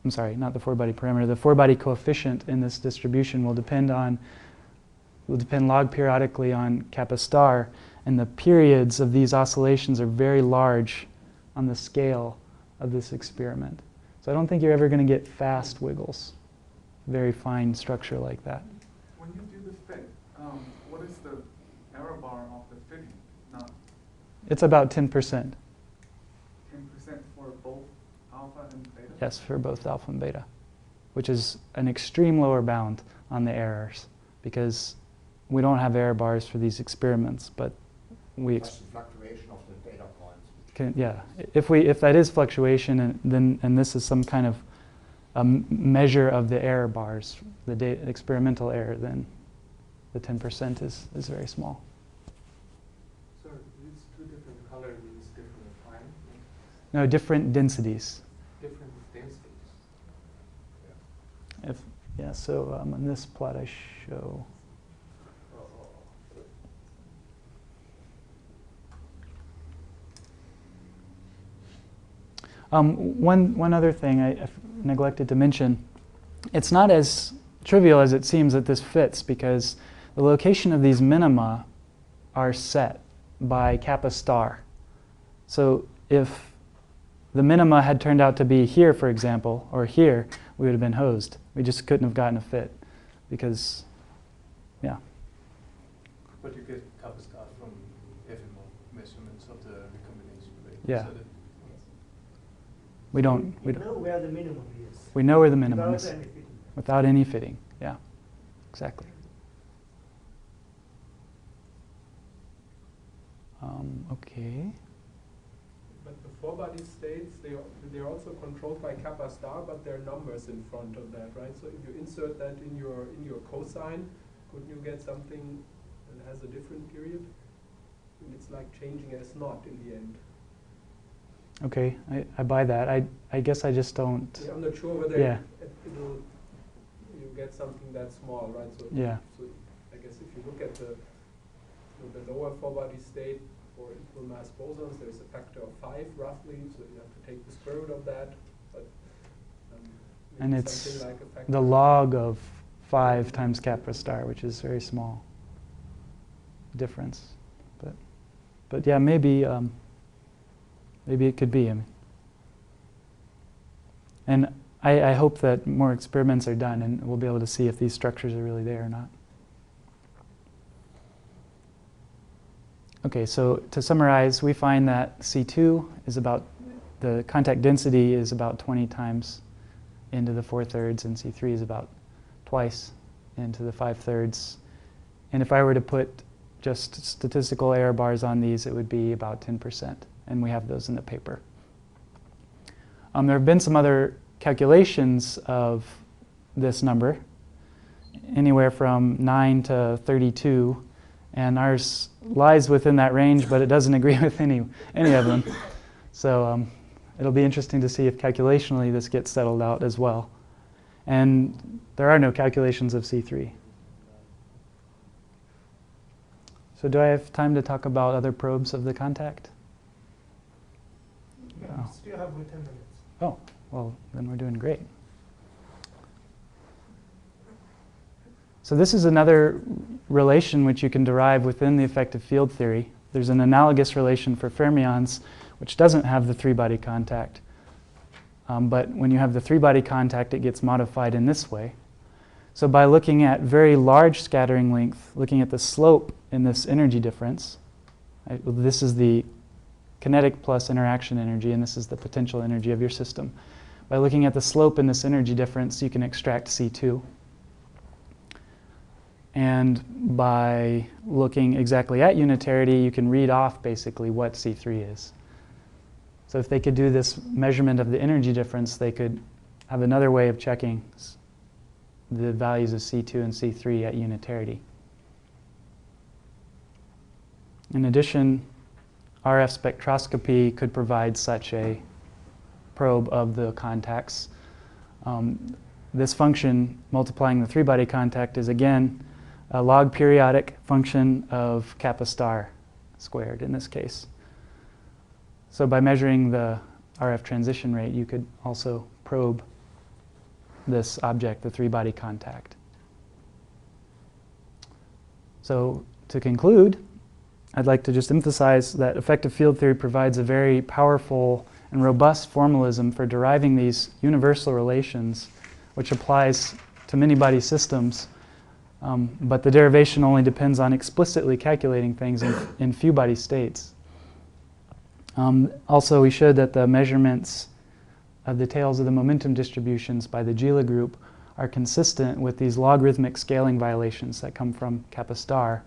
sorry, not the four-body parameter, the four-body coefficient in this distribution will depend log periodically on Kappa Star, and the periods of these oscillations are very large on the scale of this experiment. So I don't think you're ever going to get fast wiggles, very fine structure like that. When you do the fit, what is the error bar of the fitting? Not It's about 10%. 10% for both alpha and beta? Yes, for both alpha and beta, which is an extreme lower bound on the errors, because we don't have error bars for these experiments, but we Just the fluctuation of the data points. yeah. If that is fluctuation, and this is some kind of measure of the error bars, the experimental error, then the 10% is very small. So these two different color means different time, No, different densities. different densities. So on this plot I show. One other thing I neglected to mention, it's not as trivial as it seems that this fits, because the location of these minima are set by Kappa Star. So if the minima had turned out to be here, for example, or here, we would have been hosed. We just couldn't have gotten a fit, because, yeah. But you get Kappa Star from FMO measurements of the recombination rate. Yeah. So that We don't. You know where the minimum is. We know where the minimum without is. any fitting. Without any fitting, yeah, exactly. Okay. But the four-body states, they're also controlled by Kappa Star, but there are numbers in front of that, right? So if you insert that in your cosine, couldn't you get something that has a different period? And it's like changing S naught in the end. Okay, I buy that. I guess I just don't. Yeah, I'm not sure whether Yeah. you get something that small, right? So, Yeah. so I guess if you look at the lower four-body state for equal mass bosons, there's a factor of 5 roughly, so you have to take the square root of that. But And maybe it's something like a factor the log of 5 times Kappa Star, which is very small difference. But yeah, maybe Maybe it could be. I mean. And I hope that more experiments are done and we'll be able to see if these structures are really there or not. Okay, so to summarize, we find that C2 is about, the contact density is about 20 times into the 4/3, and C3 is about twice into the 5/3. And if I were to put just statistical error bars on these, it would be about 10%, and we have those in the paper. There have been some other calculations of this number, anywhere from 9 to 32, and ours lies within that range, but it doesn't agree with any of them. So it'll be interesting to see if calculationally this gets settled out as well. And there are no calculations of C3. So do I have time to talk about other probes of the contact? Yeah, Oh. still have 10 minutes. Oh, well, then we're doing great. So this is another relation which you can derive within the effective field theory. There's an analogous relation for fermions, which doesn't have the three-body contact. But when you have the three-body contact, it gets modified in this way. So by looking at very large scattering length, looking at the slope in this energy difference, this is the kinetic plus interaction energy, and this is the potential energy of your system. By looking at the slope in this energy difference, you can extract C2. And by looking exactly at unitarity, you can read off basically what C3 is. So if they could do this measurement of the energy difference, they could have another way of checking the values of C2 and C3 at unitarity. In addition, RF spectroscopy could provide such a probe of the contacts. This function, multiplying the three-body contact, is again a log periodic function of Kappa Star squared in this case. So by measuring the RF transition rate, you could also probe this object, the three-body contact. So to conclude, I'd like to just emphasize that effective field theory provides a very powerful and robust formalism for deriving these universal relations, which applies to many-body systems. But the derivation only depends on explicitly calculating things in few-body states. Also, we showed that the measurements of the tails of the momentum distributions by the Gila group are consistent with these logarithmic scaling violations that come from Kappa Star.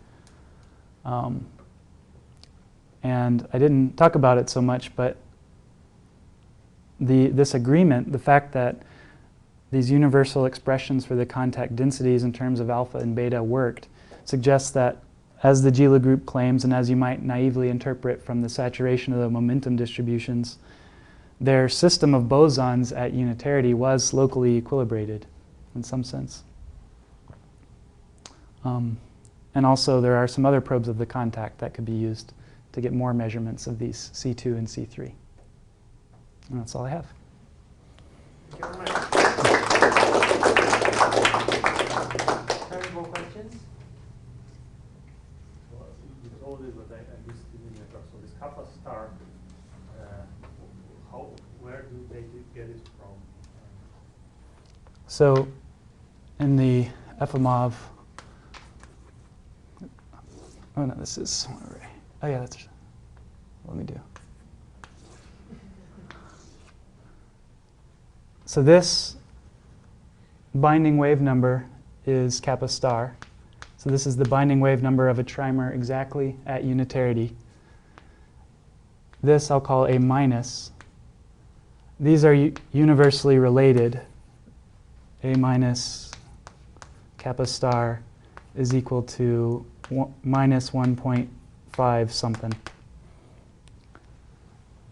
And I didn't talk about it so much, but this agreement, the fact that these universal expressions for the contact densities in terms of alpha and beta worked, suggests that, as the Gila group claims, and as you might naively interpret from the saturation of the momentum distributions, their system of bosons at unitarity was locally equilibrated in some sense. And also there are some other probes of the contact that could be used to get more measurements of these C2 and C3. And that's all I have. Thank you very much. Time for questions? Well, because all this, but I missed it in the talk. So this Kappa Star, where do they get it from? So in the Efimov, oh no, this is, oh yeah, that's, let me do. So this binding wave number is Kappa Star. So this is the binding wave number of a trimer exactly at unitarity. This I'll call A minus. These are universally related. A minus Kappa Star is equal to minus 1.5 something.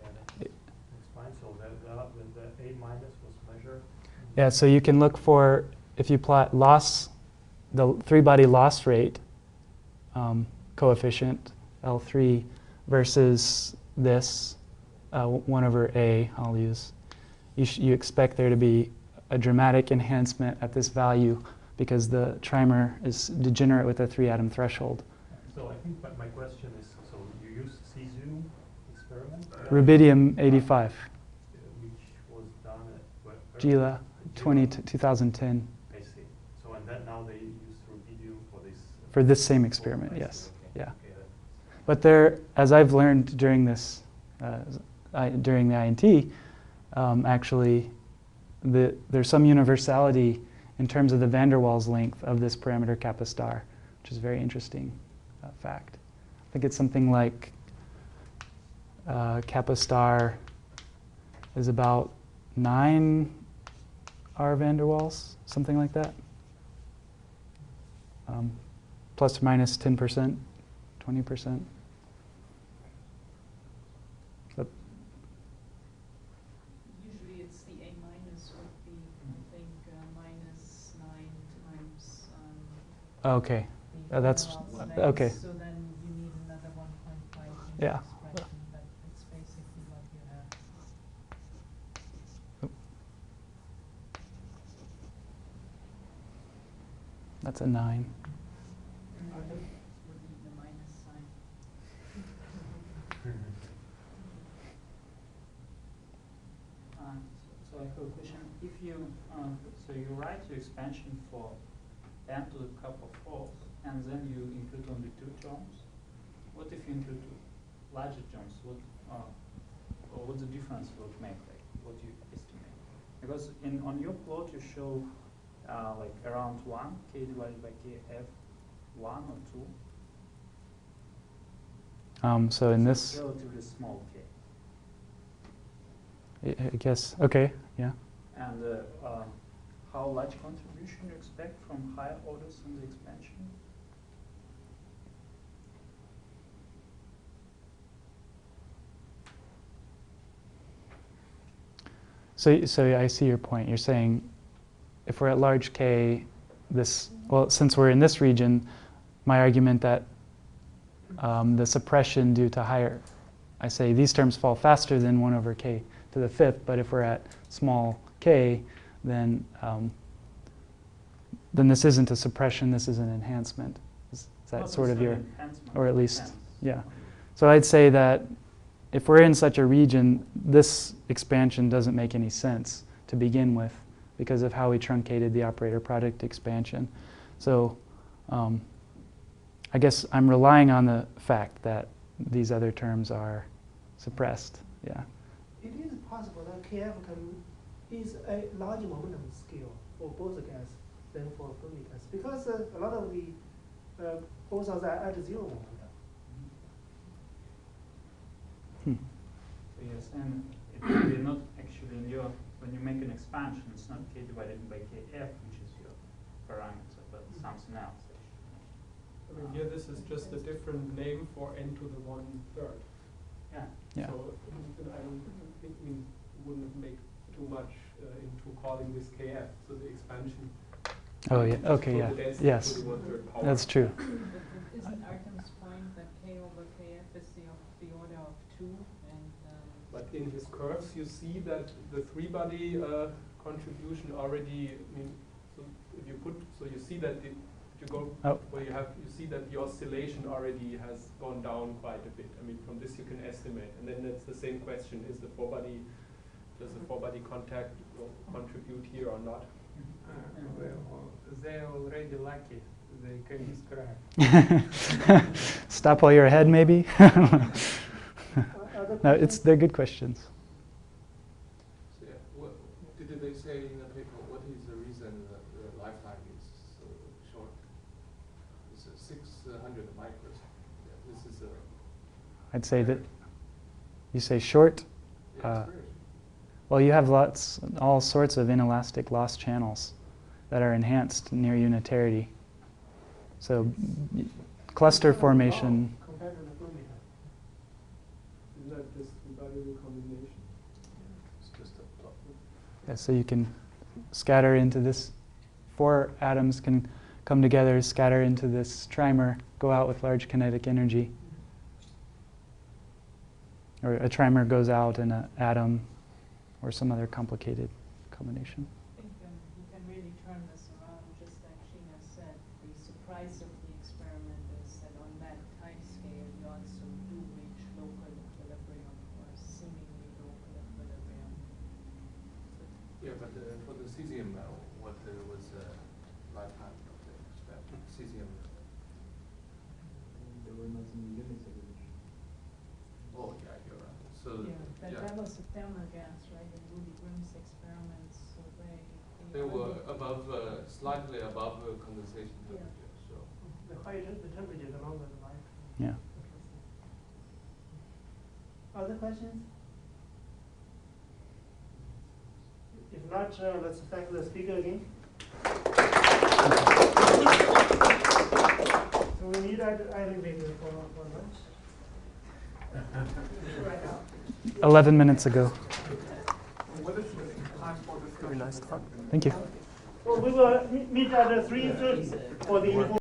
Yeah, that's fine. So the A minus was measured. Yeah, so you can look for, if you plot loss, the three-body loss rate coefficient, L3, versus this, 1 over A, I'll use. You expect there to be a dramatic enhancement at this value because the trimer is degenerate with a 3-atom threshold. So I think my question is, so you use C-zoom experiment? Rubidium 85, Which was done at what? Gila 2010. I see. So and then now they use rubidium for this. For this same experiment, I see, yes. okay. Yeah. Okay, that- But there, as I've learned during this, during the INT, actually, there's some universality in terms of the van der Waals length of this parameter Kappa Star, which is a very interesting fact. I think it's something like Kappa Star is about 9 R van der Waals, something like that. Plus or minus 10%, 20%. But Usually it's the A minus would be, I think, minus 9 times okay, the that's van der Waals okay. length, so then you need another 1.5 in Yeah. the expression, but it's basically what you have. That's a 9. Would need the minus sign. So I have a question. If you, so you write your expansion for n to the kappa fourth, and then you include only 2 terms. What if you include larger terms? What, or what the difference would make? Like, what do you estimate? Because on your plot you show like around 1 k divided by k f 1 or 2. So in So this, it's relatively small k. I guess, okay, yeah. And how large contribution you expect from higher orders in the expansion? So I see your point. You're saying if we're at large K, well, since we're in this region, my argument that the suppression due to higher, I say these terms fall faster than 1 over K to the 5th, but if we're at small k, then this isn't a suppression, this is an enhancement. Is that Well, sort it's of an your, enhancement or at of least, sense. yeah. So I'd say that if we're in such a region, this expansion doesn't make any sense to begin with because of how we truncated the operator product expansion. So I guess I'm relying on the fact that these other terms are suppressed, yeah. It is possible that Kf is a large momentum scale for both gas than for Fermi gas because a lot of the bosons are at 0 momentum. So you're saying it will be not actually in your, when you make an expansion, it's not k divided by kf, which is your parameter, but something else. I mean, here this is just a different name for n to the 1/3. Yeah. Yeah. So I don't think we wouldn't make too much into calling this kf. So the expansion. Oh yeah, just okay, put yeah, the density yes, to the 1/3 power. that's true. But isn't Artem's point that k over kf is the order of 2 and But in his curves, you see that the 3-body contribution already. I mean, so if you put, so you see that if you go Oh. where you see that the oscillation already has gone down quite a bit. I mean, from this you can estimate, and then it's the same question: is the 4-body, does the 4-body contact contribute here or not? Well, they're already lucky. They can describe. Stop while you're ahead, maybe? No, they're good questions. So yeah, what did they say in the paper? What is the reason that the lifetime is so short? It's 600 micros. Yeah, this is a. I'd say that you say short. Yeah, it's very short. Well, you have all sorts of inelastic loss channels that are enhanced near unitarity. So cluster formation. Compared to the Fermi type. Isn't that just 3-body recombination? It's just a plot. Yeah, so you can scatter into this. 4 atoms can come together, scatter into this trimer, go out with large kinetic energy. Or a trimer goes out in an atom or some other complicated combination. I think you can really turn this around, just like Sheena said. The surprise of the experiment is that on that time scale you also do reach local equilibrium. cesium, what was lifetime of the cesium? There were not any limits of emission. Oh, yeah, you're right. So, Yeah, that was a thermal gas, right, in Rudy Grimm's experiments, so they were above, slightly above condensation temperature, so. The higher the temperature, the longer the life. Yeah. Other questions? If not, let's thank the speaker again. So we need either maybe for lunch. Right now. 11 minutes ago. What is the time for discussion? Thank you. Well, we will meet at 3:30 for the